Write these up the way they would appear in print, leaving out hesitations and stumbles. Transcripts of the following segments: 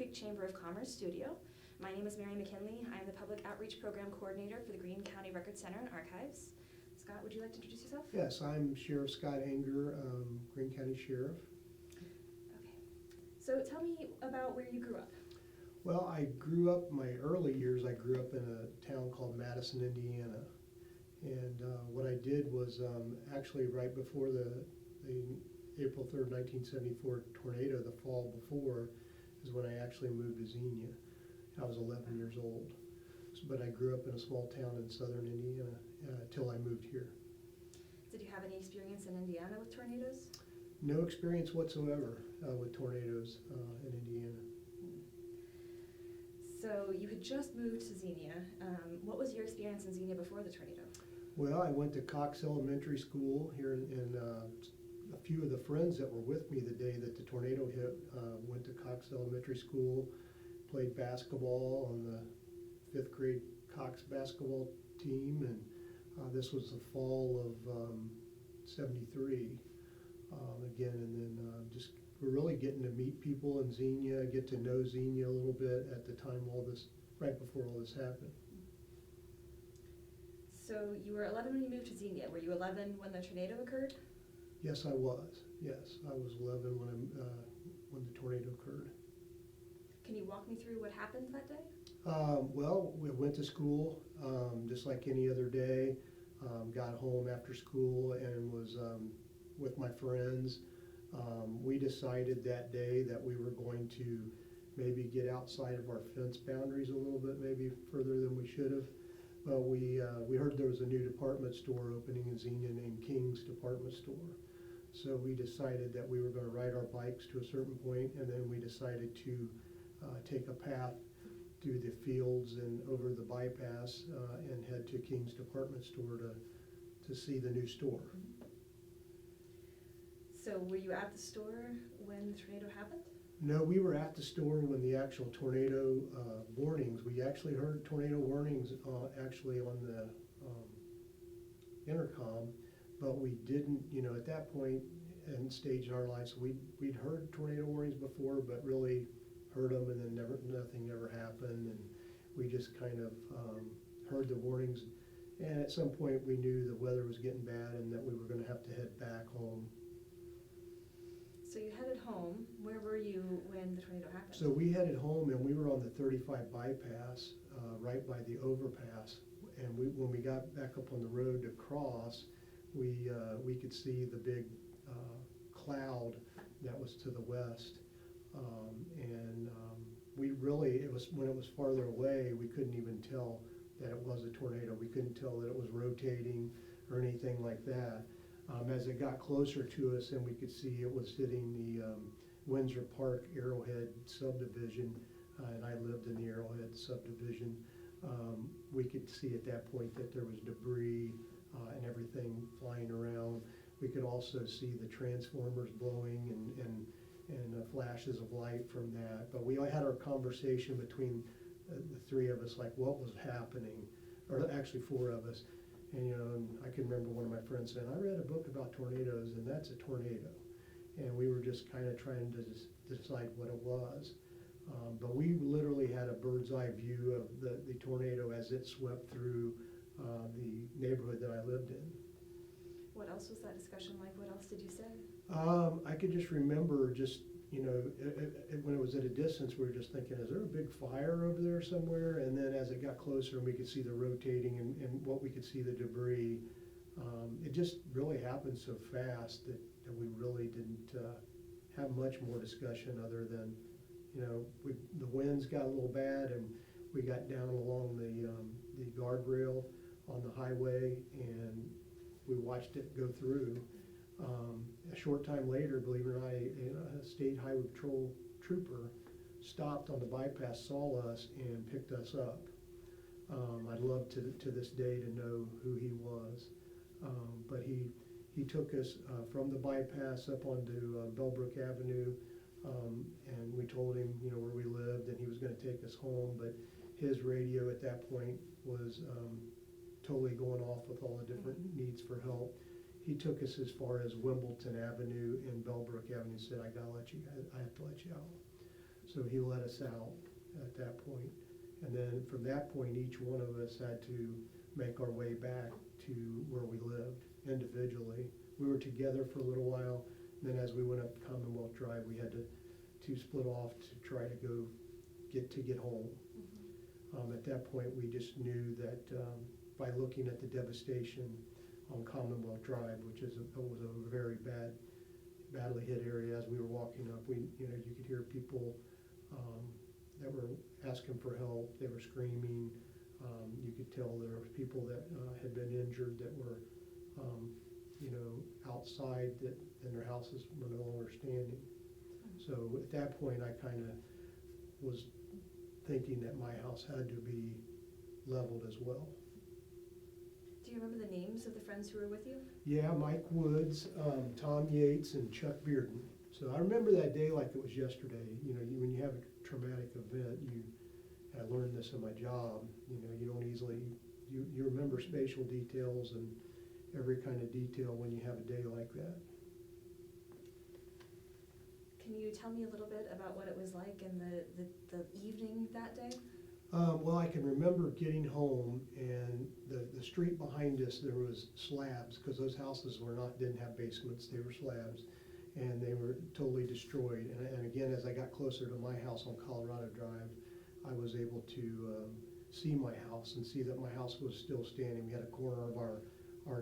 Library Chamber of Commerce studio. My name is Mary McKinley. I'm the Public Outreach Program Coordinator for the Greene County Record Center and Archives. Scott, would you like to introduce yourself? Yes, I'm Sheriff Scott Anger, Greene County Sheriff. Okay. So tell me about where you grew up. Well, I grew up, my early years, I grew up in a town called Madison, Indiana. And what I did was actually right before the April 3rd, 1974 tornado, the fall before, is when I actually moved to Xenia. I was 11 years old. But I grew up in a small town in southern Indiana till I moved here. Did you have any experience in Indiana with tornadoes? No experience whatsoever with tornadoes in Indiana. So you had just moved to Xenia. What was your experience in Xenia before the tornado? Well, I went to Cox Elementary School here in a few of the friends that were with me the day that the tornado hit went to Cox Elementary School, played basketball on the 5th grade Cox basketball team, and this was the fall of '73 again, and then just we're really getting to meet people in Xenia, get to know Xenia a little bit at the time right before all this happened. So you were 11 when you moved to Xenia. Were you 11 when the tornado occurred? Yes, I was. Yes, I was 11 when the tornado occurred. Can you walk me through what happened that day? Well, we went to school just like any other day. Got home after school and was with my friends. We decided that day that we were going to maybe get outside of our fence boundaries a little bit, maybe further than we should have. But we heard there was a new department store opening in Xenia named King's Department Store. So we decided that we were going to ride our bikes to a certain point, and then we decided to take a path through the fields and over the bypass and head to King's Department Store to see the new store. So were you at the store when the tornado happened? No, we were at the store when the actual tornado warnings, we actually heard tornado warnings actually on the intercom, but we didn't, at that point and stage in our lives, we'd heard tornado warnings before, but really heard them and then nothing ever happened, and we just kind of heard the warnings, and at some point we knew the weather was getting bad and that we were going to have to head back home. So you headed home. Where were you when the tornado happened? So we headed home and we were on the 35 bypass right by the overpass, and when we got back up on the road to cross, we could see the big cloud that was to the west, and we really, it was when it was farther away, we couldn't even tell that it was a tornado. We couldn't tell that it was rotating or anything like that. As it got closer to us and we could see it was hitting the Windsor Park Arrowhead subdivision, and I lived in the Arrowhead subdivision, we could see at that point that there was debris and everything flying around. We could also see the transformers blowing and flashes of light from that. But we had our conversation between the three of us, like what was happening, or actually four of us. And I can remember one of my friends saying, I read a book about tornadoes, and that's a tornado. And we were just kind of trying to decide what it was. But we literally had a bird's eye view of the tornado as it swept through the neighborhood that I lived in. What else was that discussion like? What else did you say? I could just remember when it was at a distance, we were just thinking, is there a big fire over there somewhere? And then as it got closer and we could see the rotating and what we could see the debris, it just really happened so fast that we really didn't have much more discussion other than, the winds got a little bad and we got down along the guardrail on the highway and we watched it go through. A short time later, believe it or not, a state highway patrol trooper stopped on the bypass, saw us, and picked us up. I'd love to this day to know who he was, but he took us from the bypass up onto Bellbrook Avenue, and we told him where we lived, and he was going to take us home. But his radio at that point was totally going off with all the different needs for help. He took us as far as Wimbledon Avenue and Bellbrook Avenue and said, I have to let you out. So he let us out at that point. And then from that point, each one of us had to make our way back to where we lived individually. We were together for a little while. Then as we went up Commonwealth Drive, we had to split off to try to get home. At that point, we just knew that by looking at the devastation on Commonwealth Drive, which was a very badly hit area. As we were walking up, you could hear people that were asking for help. They were screaming. You could tell there were people that had been injured that were, outside, and their houses were no longer standing. So at that point, I kind of was thinking that my house had to be leveled as well. Do you remember the names of the friends who were with you? Yeah, Mike Woods, Tom Yates, and Chuck Bearden. So I remember that day like it was yesterday. When you have a traumatic event, I learned this in my job. You don't easily, you remember spatial details and every kind of detail when you have a day like that. Can you tell me a little bit about what it was like in the evening that day? Well, I can remember getting home, and the street behind us, there was slabs, because those houses didn't have basements, they were slabs, and they were totally destroyed. And again, as I got closer to my house on Colorado Drive, I was able to see my house and see that my house was still standing. We had a corner of our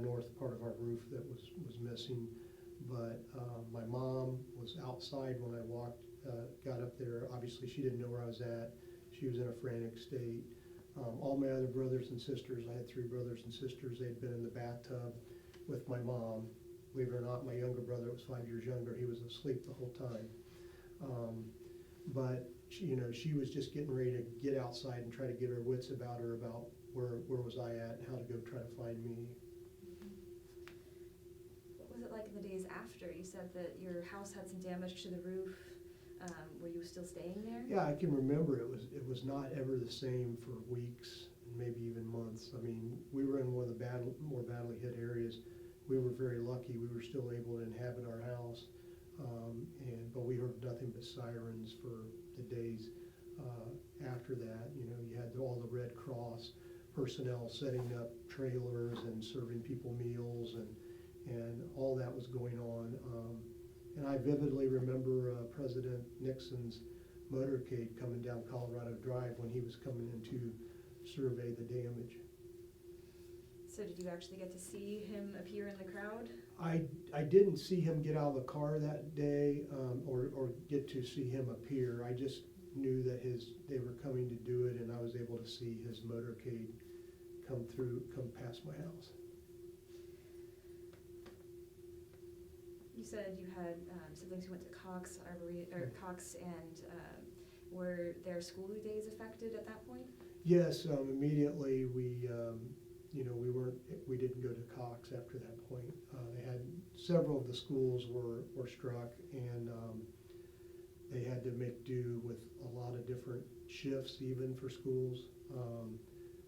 north part of our roof that was missing, but my mom was outside when I got up there. Obviously, she didn't know where I was at. She was in a frantic state. All my other brothers and sisters, I had 3 brothers and sisters, they'd been in the bathtub with my mom. Believe it or not, my younger brother was 5 years younger. He was asleep the whole time. But she was just getting ready to get outside and try to get her wits about her about where was I at and how to go try to find me. What was it like in the days after? You said that your house had some damage to the roof. Were you still staying there? Yeah, I can remember it was not ever the same for weeks, maybe even months. I mean, we were in one of the more badly hit areas. We were very lucky. We were still able to inhabit our house, but we heard nothing but sirens for the days after that. You had all the Red Cross personnel setting up trailers and serving people meals, and all that was going on. And I vividly remember President Nixon's motorcade coming down Colorado Drive when he was coming in to survey the damage. So did you actually get to see him appear in the crowd? I didn't see him get out of the car that day or get to see him appear. I just knew that they were coming to do it, and I was able to see his motorcade come past my house. You said you had siblings who went to Cox and were their school days affected at that point? Yes, immediately we didn't go to Cox after that point. They had several of the schools were struck, and they had to make do with a lot of different shifts even for schools.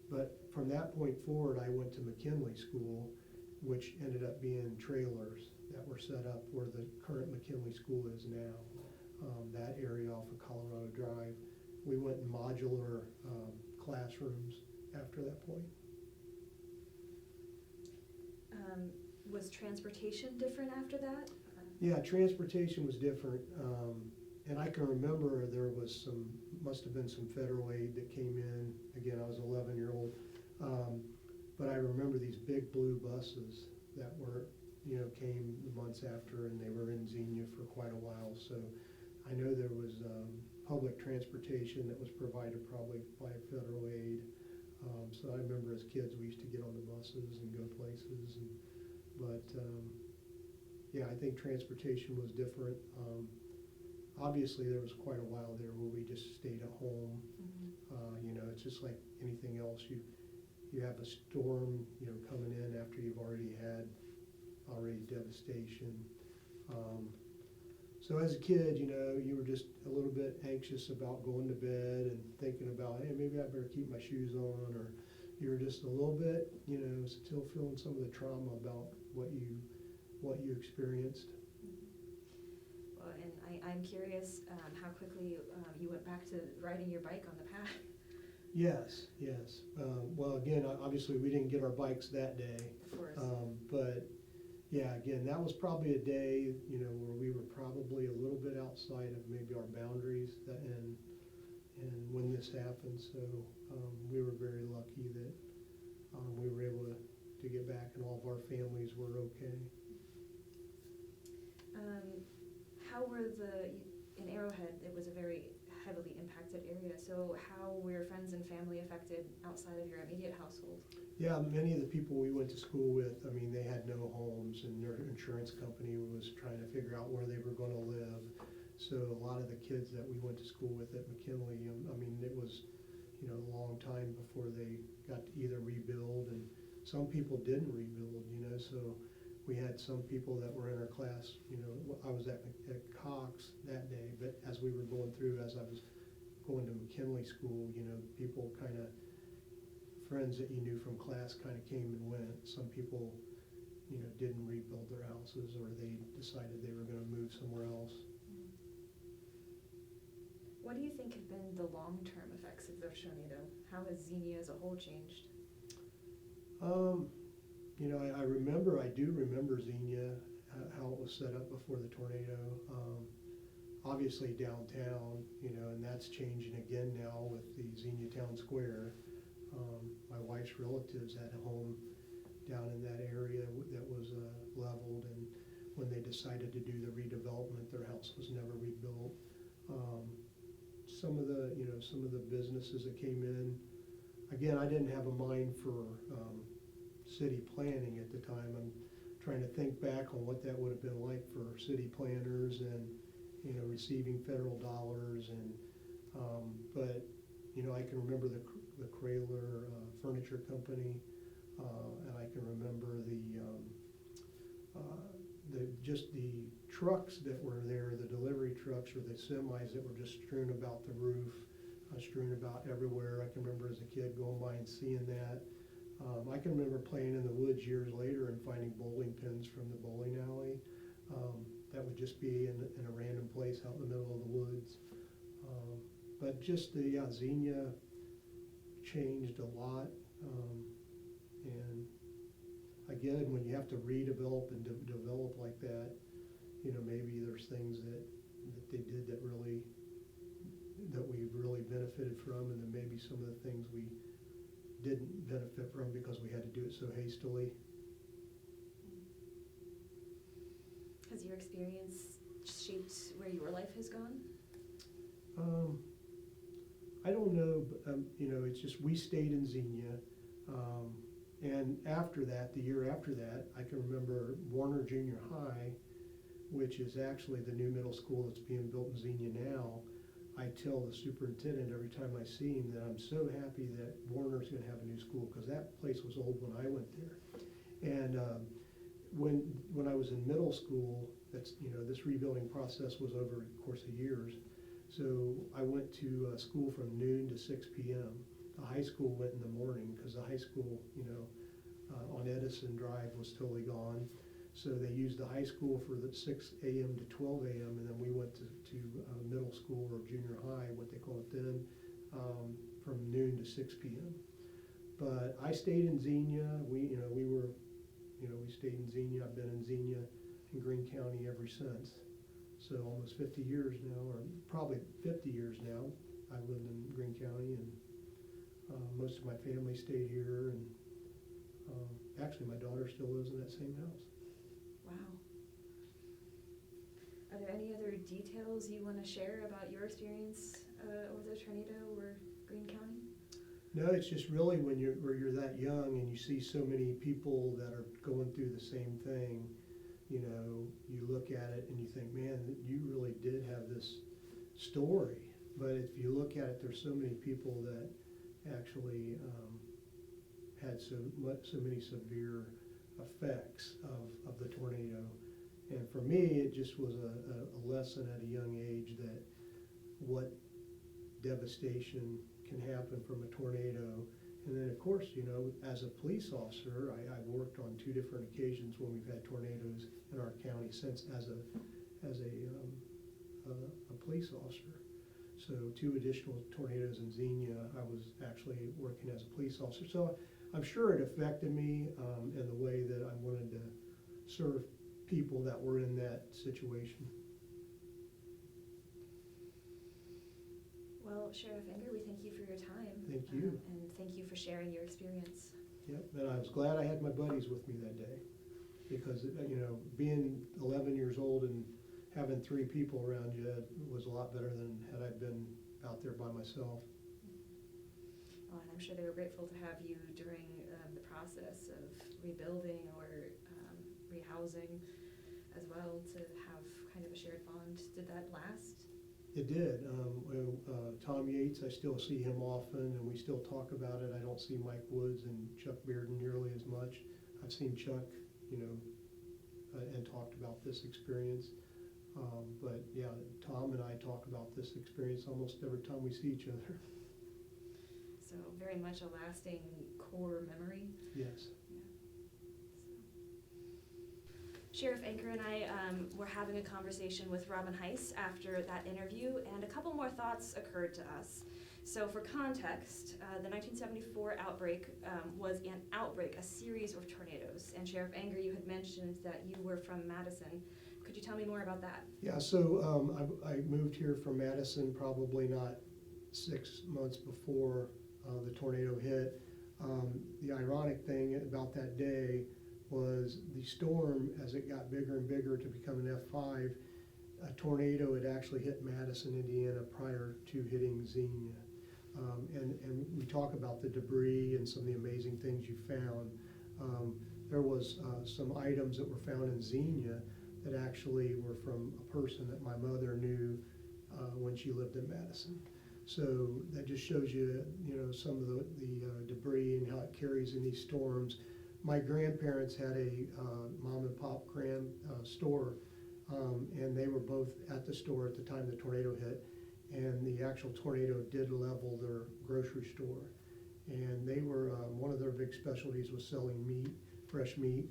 But from that point forward, I went to McKinley School, which ended up being trailers that were set up where the current McKinley School is now, that area off of Colorado Drive. We went in modular classrooms after that point. Was transportation different after that? Yeah, transportation was different. And I can remember there was must have been some federal aid that came in. Again, I was 11-year-old. But I remember these big blue buses that came months after, and they were in Xenia for quite a while. So I know there was public transportation that was provided probably by federal aid. So I remember as kids we used to get on the buses and go places. But I think transportation was different. Obviously, there was quite a while there where we just stayed at home. Mm-hmm. It's just like anything else. You have a storm, coming in after you've already had devastation. So as a kid, you were just a little bit anxious about going to bed and thinking about, hey, maybe I better keep my shoes on, or you were just a little bit, still feeling some of the trauma about what you experienced. Well, and I'm curious how quickly you went back to riding your bike on the path. Yes, yes. Well, again, obviously, we didn't get our bikes that day. Of course. But, yeah, again, that was probably a day, where we were probably a little bit outside of maybe our boundaries, and when this happened. So we were very lucky that we were able to get back, and all of our families were okay. How were in Arrowhead, it was a very heavily impacted area, so how were friends and family affected outside of your immediate household? Yeah, many of the people we went to school with, they had no homes, and their insurance company was trying to figure out where they were going to live. So a lot of the kids that we went to school with at McKinley, it was, a long time before they got to either rebuild, and some people didn't rebuild, so we had some people that were in our class, I was at Cox that day, but as we were going through, as I was going to McKinley school, people friends that you knew from class kind of came and went. Some people, didn't rebuild their houses, or they decided they were going to move somewhere else. What do you think have been the long-term effects of the tornado? How has Xenia as a whole changed? I do remember Xenia, how it was set up before the tornado. Obviously downtown, and that's changing again now with the Xenia Town Square. My wife's relatives had a home down in that area that was leveled, and when they decided to do the redevelopment, their house was never rebuilt. Some of the businesses that came in, again, I didn't have a mind for city planning at the time. I'm trying to think back on what that would have been like for city planners and, receiving federal dollars. And but, I can remember the Kraler Furniture Company, and I can remember the trucks that were there, the delivery trucks or the semis that were just strewn about the roof, strewn about everywhere. I can remember as a kid going by and seeing that. I can remember playing in the woods years later and finding bowling pins from the bowling alley that would just be in a random place out in the middle of the woods. But just Xenia changed a lot. And again, when you have to redevelop and develop like that, maybe there's things that they did that we really benefited from, and then maybe some of the things we didn't benefit from because we had to do it so hastily. Has your experience shaped where your life has gone? I don't know, but, it's just we stayed in Xenia. And after that, the year after that, I can remember Warner Junior High, which is actually the new middle school that's being built in Xenia now. I tell the superintendent every time I see him that I'm so happy that Warner's going to have a new school, because that place was old when I went there. And when I was in middle school, that's this rebuilding process was over the course of years. So I went to school from noon to 6 p.m. The high school went in the morning because the high school, on Edison Drive was totally gone. So they used the high school for the 6 a.m. to 12 a.m. and then we went to middle school or junior high, what they call it then, from noon to 6 p.m. But I stayed in Xenia. We stayed in Xenia. I've been in Xenia in Greene County ever since. So almost 50 years now, or probably 50 years now, I've lived in Greene County, and most of my family stayed here, and actually my daughter still lives in that same house. Wow. Are there any other details you want to share about your experience over the tornado or Greene County? No, it's just really when you're that young and you see so many people that are going through the same thing, you look at it and you think, man, you really did have this story. But if you look at it, there's so many people that actually had so many severe effects of the tornado. And for me, it just was a lesson at a young age that what devastation can happen from a tornado. And then, of course, as a police officer, I've worked on 2 different occasions when we've had tornadoes in our county since as a a police officer. So 2 additional tornadoes in Xenia, I was actually working as a police officer. So I'm sure it affected me in the way that I wanted to serve people that were in that situation. Well, Sheriff Enger, we thank you for your time. Thank you. And thank you for sharing your experience. Yep, and I was glad I had my buddies with me that day, because, you know, being 11 years old and having 3 people around you was a lot better than had I been out there by myself. Well, and I'm sure they were grateful to have you during the process of rebuilding or rehousing as well, to have kind of a shared bond. Did that last? It did. Tom Yates, I still see him often, and we still talk about it. I don't see Mike Woods and Chuck Bearden nearly as much. I've seen Chuck, you know, and talked about this experience. But yeah, Tom and I talk about this experience almost every time we see each other. So very much a lasting core memory. Yes. Sheriff Anker and I were having a conversation with Robin Heiss after that interview, and a couple more thoughts occurred to us. So for context, the 1974 outbreak was an outbreak, a series of tornadoes. And Sheriff Anker, you had mentioned that you were from Madison. Could you tell me more about that? Yeah, so I moved here from Madison probably not 6 months before the tornado hit. The ironic thing about that day was the storm, as it got bigger and bigger to become an F5, a tornado had actually hit Madison, Indiana prior to hitting Xenia. And we talk about the debris and some of the amazing things you found. There was some items that were found in Xenia that actually were from a person that my mother knew when she lived in Madison. So that just shows you, you know, some of the debris and how it carries in these storms. My grandparents had a mom and pop store, and they were both at the store at the time the tornado hit, and the actual tornado did level their grocery store. And they were, one of their big specialties was selling meat, fresh meat,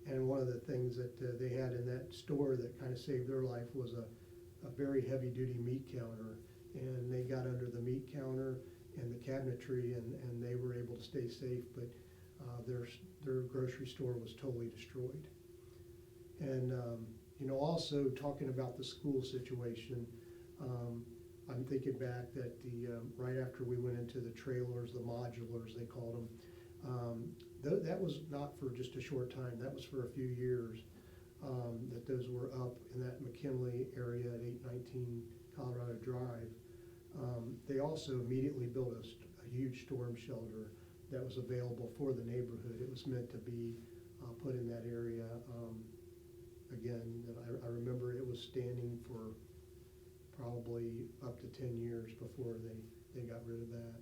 and one of the things that they had in that store that kind of saved their life was a very heavy-duty meat counter. And they got under the meat counter and the cabinetry, and they were able to stay safe, but their grocery store was totally destroyed. And you know, also talking about the school situation, I'm thinking back that the right after we went into the trailers, the modulars they called them, that was not for just a short time. That was for a few years. That those were up in that McKinley area at 819 Colorado Drive. They also immediately built a huge storm shelter that was available for the neighborhood. It was meant to be put in that area. Again, that I remember it was standing for probably up to 10 years before they got rid of that.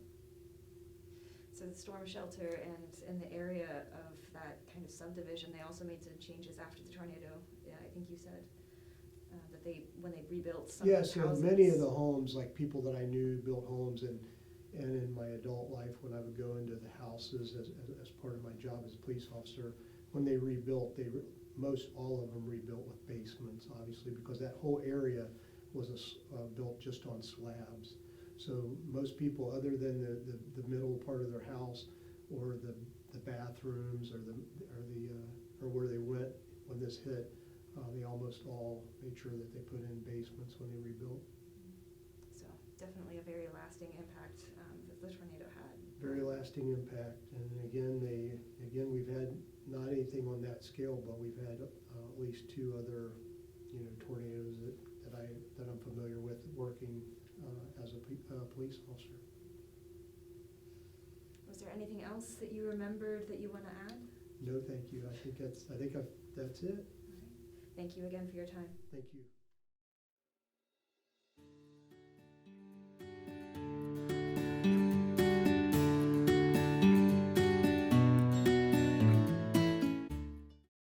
So the storm shelter, and in the area of that kind of subdivision, they also made some changes after the tornado. Yeah, I think you said that when they rebuilt some Yeah, of the so houses. many of the homes, like people that I knew built homes, and in my adult life when I would go into the houses as part of my job as a police officer, when they rebuilt, most all of them rebuilt with basements, obviously, because that whole area was built just on slabs. So most people, other than the middle part of their house or the bathrooms or where they went when this hit, they almost all made sure that they put in basements when they rebuilt. So definitely a very lasting impact that the tornado had. Very lasting impact, and again, we've had not anything on that scale, but we've had at least 2 other, you know, tornadoes that I'm familiar with working as a police officer. Was there anything else that you remembered that you want to add? No, thank you. I think that's it. Thank you again for your time. Thank you.